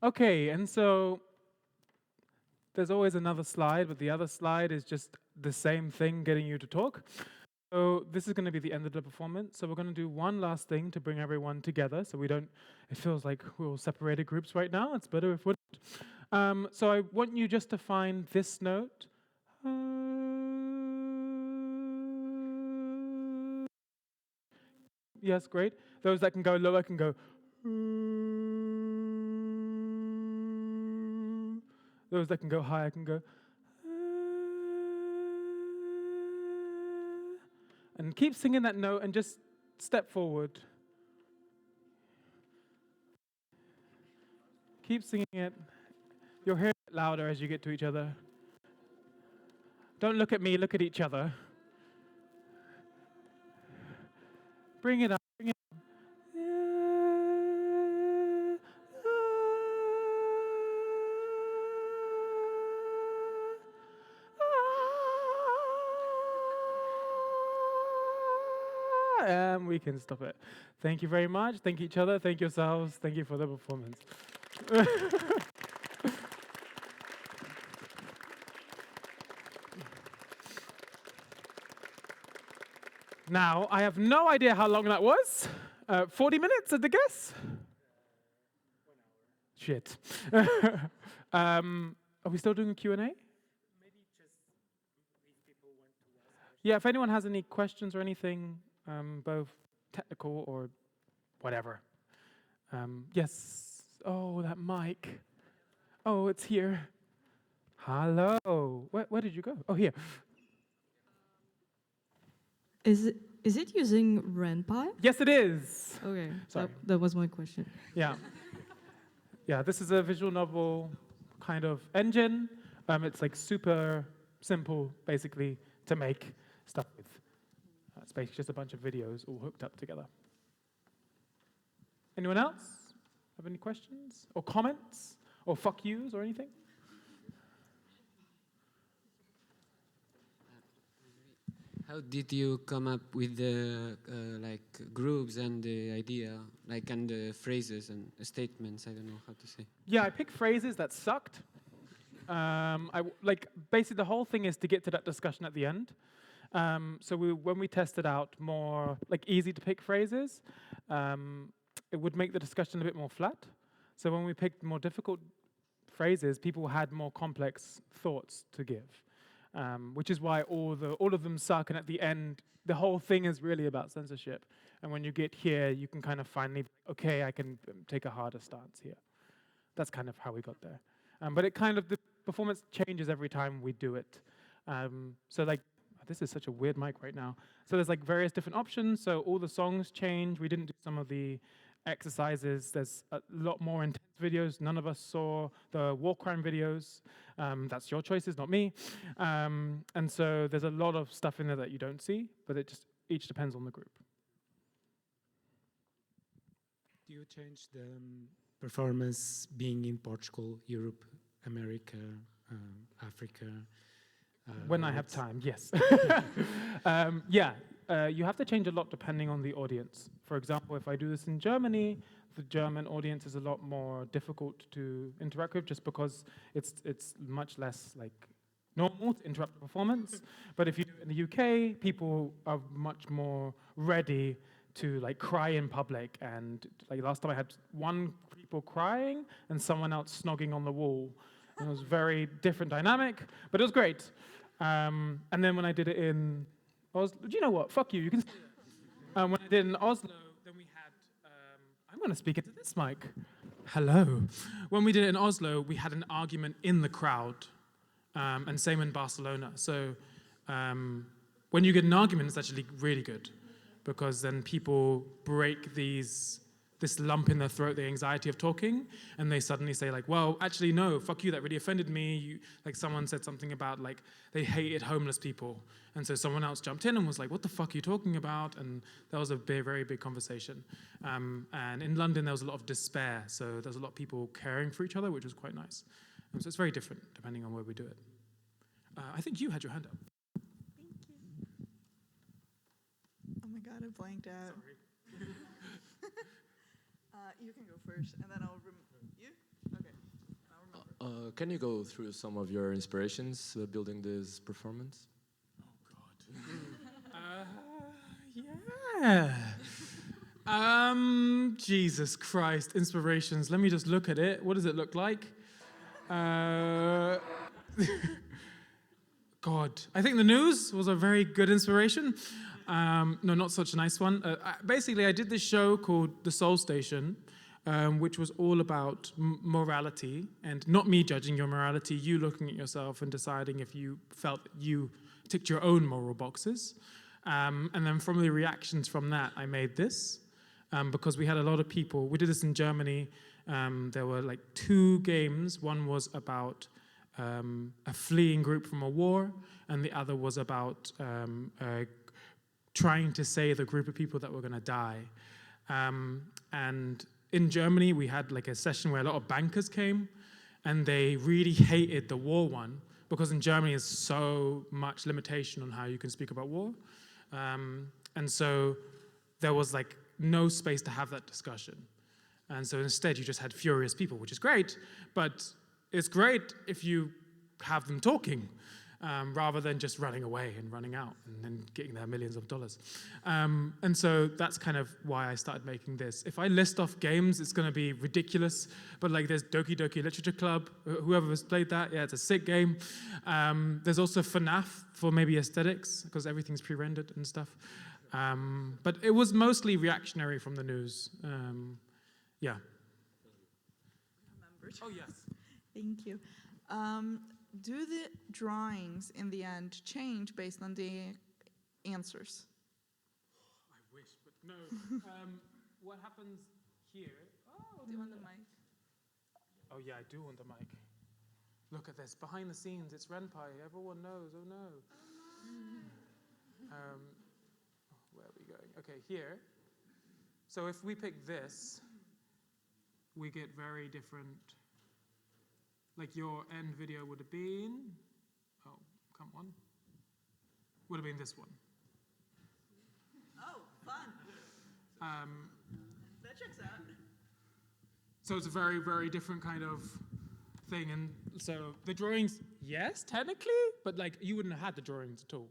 Okay, and so there's always another slide, but the other slide is just the same thing getting you to talk. So this is going to be the end of the performance. So we're going to do one last thing to bring everyone together so we don't, it feels like we're all separated groups right now. It's better if we're not. So I want you just to find this note. Yes, great. Those that can go lower can go. Those that can go higher can go. And keep singing that note and just step forward. Keep singing it. You'll hear it louder as you get to each other. Don't look at me, look at each other. Bring it up, bring it up. And we can stop it. Thank you very much. Thank each other. Thank yourselves. Thank you for the performance. Now, I have no idea how long that was. 40 minutes at the guess? 1 hour. Shit. Are we still doing a Q&A? Maybe just these people want to ask. Yeah, if anyone has any questions or anything, both technical or whatever. Yes. Oh, that mic. Oh, it's here. Hello. Where did you go? Oh, here. Is it using RenPy? Yes, it is. Okay. Sorry. That was my question. Yeah. Yeah, this is a visual novel kind of engine. It's like super simple, basically, to make stuff with. It's basically just a bunch of videos all hooked up together. Anyone else have any questions or comments or fuck yous or anything? How did you come up with the like groups and the idea, like and the phrases and statements? I don't know how to say. Yeah, I picked phrases that sucked. Basically the whole thing is to get to that discussion at the end. So when we tested out more like easy to pick phrases, it would make the discussion a bit more flat. So when we picked more difficult phrases, people had more complex thoughts to give. Which is why all of them suck, and at the end, the whole thing is really about censorship. And when you get here, you can kind of finally, okay, I can take a harder stance here. That's kind of how we got there. But the performance changes every time we do it. So like, this is such a weird mic right now. So there's like various different options. So all the songs change. We didn't do some of the exercises. There's a lot more intense videos. None of us saw the war crime videos. That's your choices, not me. And so there's a lot of stuff in there that you don't see, but it just each depends on the group. Do you change the performance being in Portugal, Europe, America, Africa? When I have time, yes. You have to change a lot depending on the audience. For example, if I do this in Germany, the German audience is a lot more difficult to interact with just because it's much less like normal to interrupt the performance. But if you do it in the UK, people are much more ready to like cry in public. And like last time I had one people crying and someone else snogging on the wall. And it was very different dynamic, but it was great. And then when I did it in Oslo. Do you know what? Fuck you. You can. When I did in Oslo, then we had. I'm going to speak into this mic. Hello. When we did it in Oslo, we had an argument in the crowd, and same in Barcelona. So when you get an argument, it's actually really good, because then people break this lump in their throat, the anxiety of talking, and they suddenly say like, well, actually, no, fuck you, that really offended me. Like someone said something about like they hated homeless people. And so someone else jumped in and was like, what the fuck are you talking about? And that was a very big conversation. And in London, there was a lot of despair. So there's a lot of people caring for each other, which was quite nice. So it's very different depending on where we do it. I think you had your hand up. Oh my God, I blanked out. Sorry. You can go first, and then I'll you? Okay, I'll remember. Can you go through some of your inspirations building this performance? Yeah. Jesus Christ, inspirations. Let me just look at it. What does it look like? God, I think the news was a very good inspiration. No, not such a nice one. Basically, I did this show called The Soul Station, which was all about morality, and not me judging your morality, you looking at yourself and deciding if you felt you ticked your own moral boxes. And then from the reactions from that, I made this, because we had a lot of people. We did this in Germany. There were like 2 games. One was about a fleeing group from a war, and the other was about trying to save a group of people that were going to die. And in Germany, we had like a session where a lot of bankers came, and they really hated the war one, because in Germany there's so much limitation on how you can speak about war. And so there was like no space to have that discussion. And so instead you just had furious people, which is great, but it's great if you have them talking, rather than just running away and running out and then getting their millions of dollars. And so that's kind of why I started making this. If I list off games, it's going to be ridiculous, but like there's Doki Doki Literature Club. Whoever has played that, yeah, it's a sick game. There's also FNAF for maybe aesthetics, because everything's pre-rendered and stuff. But it was mostly reactionary from the news. Yeah. Remembered. Oh, yes. Thank you. Do the drawings in the end change based on the answers? I wish, but no. What happens here? Oh, do you want the mic? Oh yeah, I do want the mic. Look at this, behind the scenes, it's Renpai. Everyone knows, oh no. Where are we going? Okay, here. So if we pick this, we get very different. Like your end video would have been, oh, come on. Would have been this one. Oh, fun. That checks out. So it's a very, very different kind of thing. And so the drawings, yes, technically, but like you wouldn't have had the drawings at all.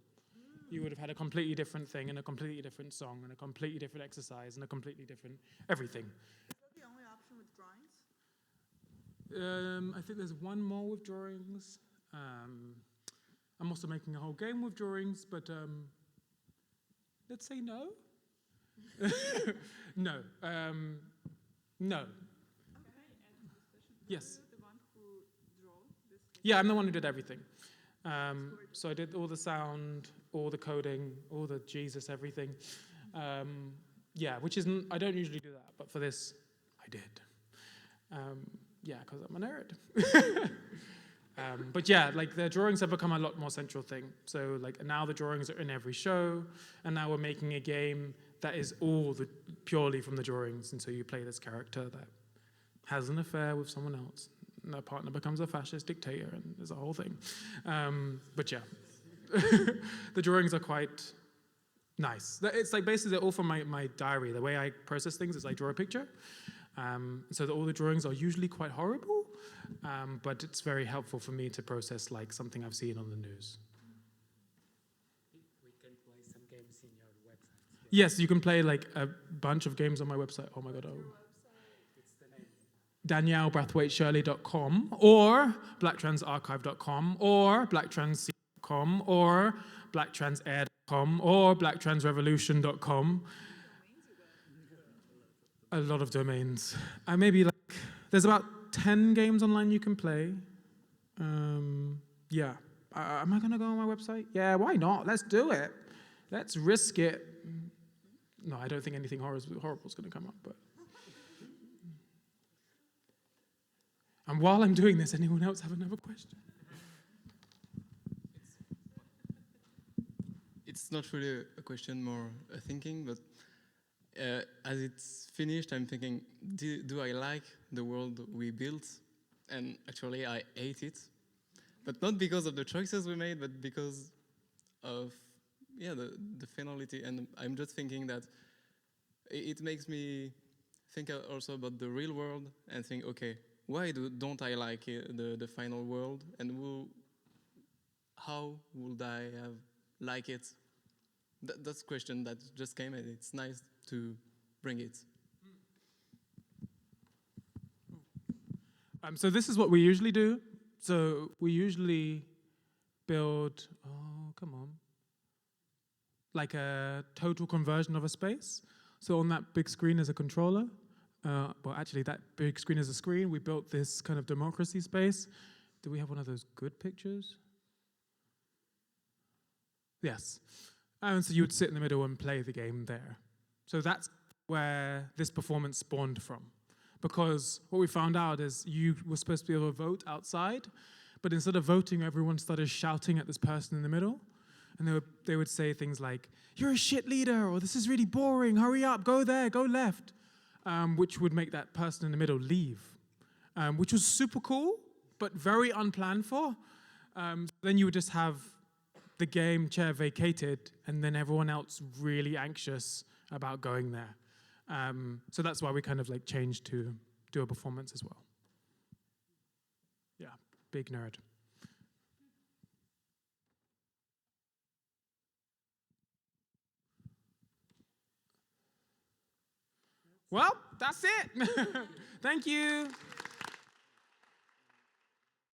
You would have had a completely different thing and a completely different song and a completely different exercise and a completely different everything. Is that the only option with drawings? I think there's one more with drawings. I'm also making a whole game with drawings, but let's say no. No. No. Yes. Yeah, I'm the one who did everything. So I did all the sound, all the coding, all the Jesus, everything. Yeah, which isn't, I don't usually do that, but for this, I did. Yeah, because I'm a nerd. But yeah, like the drawings have become a lot more central thing. So like now the drawings are in every show, and now we're making a game that is all purely from the drawings. And so you play this character that has an affair with someone else. And their partner becomes a fascist dictator, and there's a whole thing. But yeah, the drawings are quite nice. It's like basically they're all from my diary. The way I process things is I draw a picture. So all the drawings are usually quite horrible, but it's very helpful for me to process like something I've seen on the news. We can play some games in your website. Yes, you can play like a bunch of games on my website. Oh my God. Oh. It's the name. DanielleBrathwaite-Shirley.com or blacktransarchive.com or blacktrans.com. blacktransfeminist.com or blacktransair.com or blacktransrevolution.com. A lot of domains. Maybe like, there's about 10 games online you can play. Yeah. Am I gonna go on my website? Yeah, why not? Let's do it. Let's risk it. No, I don't think anything horrible is gonna come up, but. And while I'm doing this, anyone else have another question? It's not really a question, more a thinking, but as it's finished, I'm thinking, do I like the world we built? And actually, I hate it. But not because of the choices we made, but because of the finality. And I'm just thinking that it makes me think also about the real world and think, okay, why don't I like the final world? And how would I have like it? That's a question that just came, and it's nice to bring it. So this is what we usually do. So we usually build, like a total conversion of a space. So on that big screen is a controller. Well, actually, that big screen is a screen. We built this kind of democracy space. Do we have one of those good pictures? Yes. And so you would sit in the middle and play the game there. So that's where this performance spawned from. Because what we found out is you were supposed to be able to vote outside, but instead of voting, everyone started shouting at this person in the middle. And they would say things like, "You're a shit leader," or "This is really boring, hurry up, go there, go left," which would make that person in the middle leave, which was super cool, but very unplanned for. Then you would just have the game chair vacated, and then everyone else really anxious about going there. So that's why we kind of like changed to do a performance as well. Yeah, big nerd. Well, that's it. Thank you.